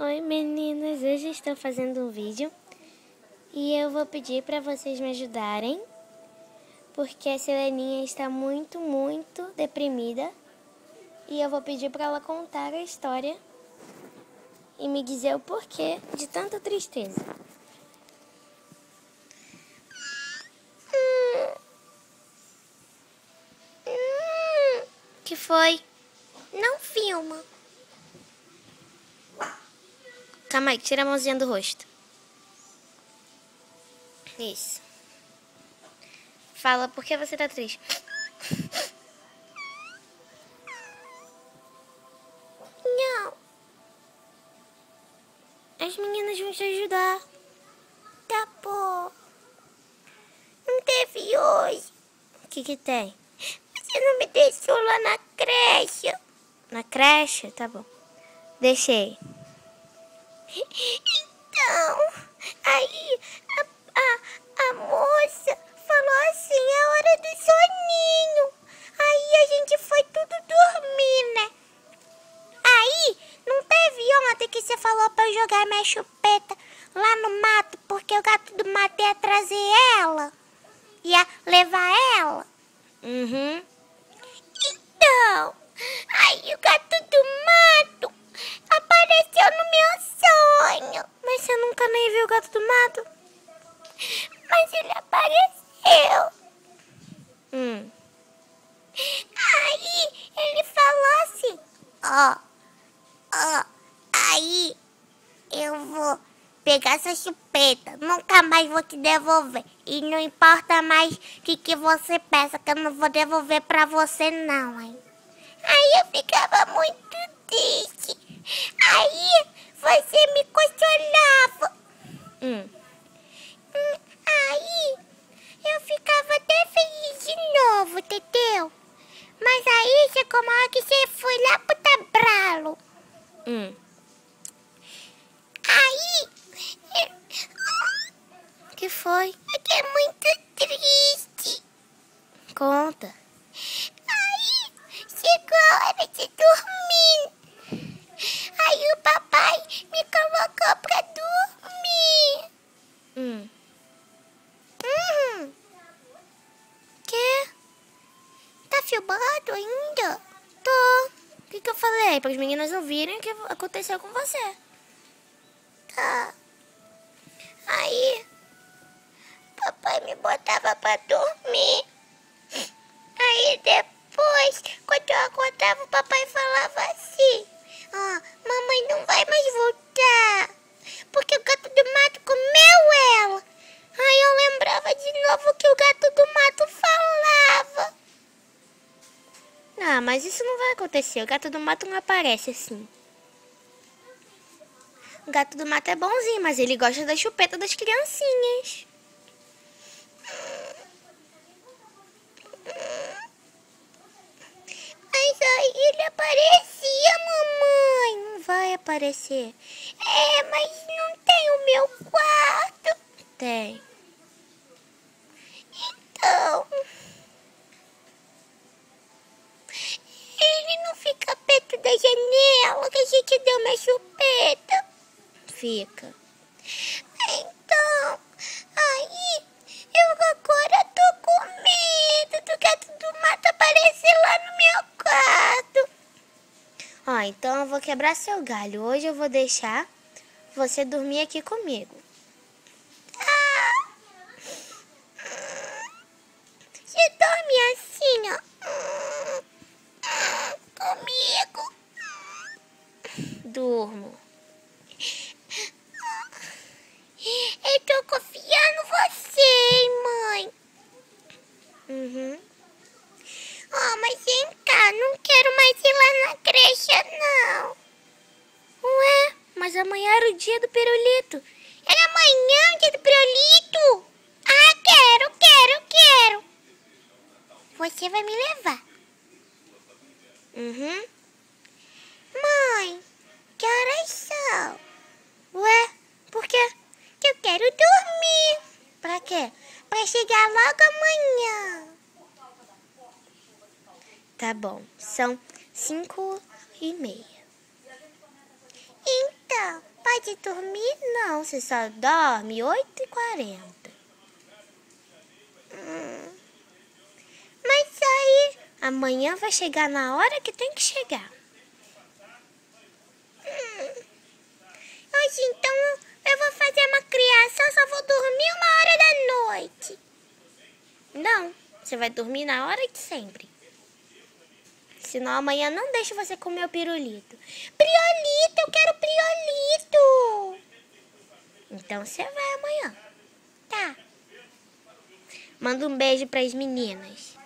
Oi meninas, hoje estou fazendo um vídeo e eu vou pedir para vocês me ajudarem porque a Seleninha está muito deprimida e eu vou pedir para ela contar a história e me dizer o porquê de tanta tristeza. Que foi? Não filma. Calma aí, tira a mãozinha do rosto. Isso. Fala, por que você tá triste? Não. As meninas vão te ajudar. Tá bom. Não teve hoje. O que tem? Você não me deixou lá na creche. Na creche? Tá bom. Deixei. Então, aí a moça falou assim, é hora do soninho. Aí a gente foi tudo dormir, né? Aí, não teve ontem que você falou pra eu jogar minha chupeta lá no mato, porque o gato do mato ia trazer ela? Ia levar ela? Uhum. Então, aí o gato do mato apareceu no meu sonho. Mas você nunca nem viu o gato do mato? Mas ele apareceu. Aí ele falou assim, aí eu vou pegar essa chupeta, nunca mais vou te devolver. E não importa mais o que você peça, que eu não vou devolver pra você não, hein? Aí eu ficava muito triste. Aí você me consolava. Aí eu ficava até feliz de novo, entendeu? Mas aí chegou uma hora que você foi lá pro tabralo. Aí... que foi? Eu fiquei muito triste. Conta. Aí chegou a hora de dormir. Aí o papai me colocou pra dormir. Que? Tá filmando ainda? Tô. O que eu falei? Para as meninas não virem o que aconteceu com você. Tá. Aí, papai me botava pra dormir. Aí depois, quando eu acordava, o papai falava assim: mamãe não vai mais voltar, porque o gato do mato comeu ela. Aí eu lembrava de novo que o gato do mato falava. Ah, mas isso não vai acontecer. O gato do mato não aparece assim. O gato do mato é bonzinho, mas ele gosta da chupeta das criancinhas. Mas aí ele aparecia, mamãe. Não vai aparecer. É, mas não tem o meu quarto. Tem. Então... ele não fica perto da janela que a gente deu uma chupeta. Fica. Então, aí eu agora tô com medo do gato do mato aparecer lá no meu quarto. Então eu vou quebrar seu galho. Hoje eu vou deixar você dormir aqui comigo. Você dorme assim, comigo? Durmo. Eu tô confiando em você, hein, mãe? Mas vem cá, não quero mais ir lá na creche, não. Ué, mas amanhã era o dia do pirulito. Era amanhã o dia do pirulito? Ah, quero. Você vai me levar. Mãe, que horas são? Ué, por quê? Que eu quero dormir. Pra quê? Pra chegar logo amanhã. Tá bom, são 5:30. Então, de dormir, não. Você só dorme 8h40. Mas aí, amanhã vai chegar na hora que tem que chegar. Hoje, então, eu vou fazer uma criação, só vou dormir 1h da noite. Não, você vai dormir na hora de sempre. Senão amanhã não deixo você comer o pirulito. Pirulito, eu quero pirulito. Então você vai amanhã. Tá. Manda um beijo pras meninas.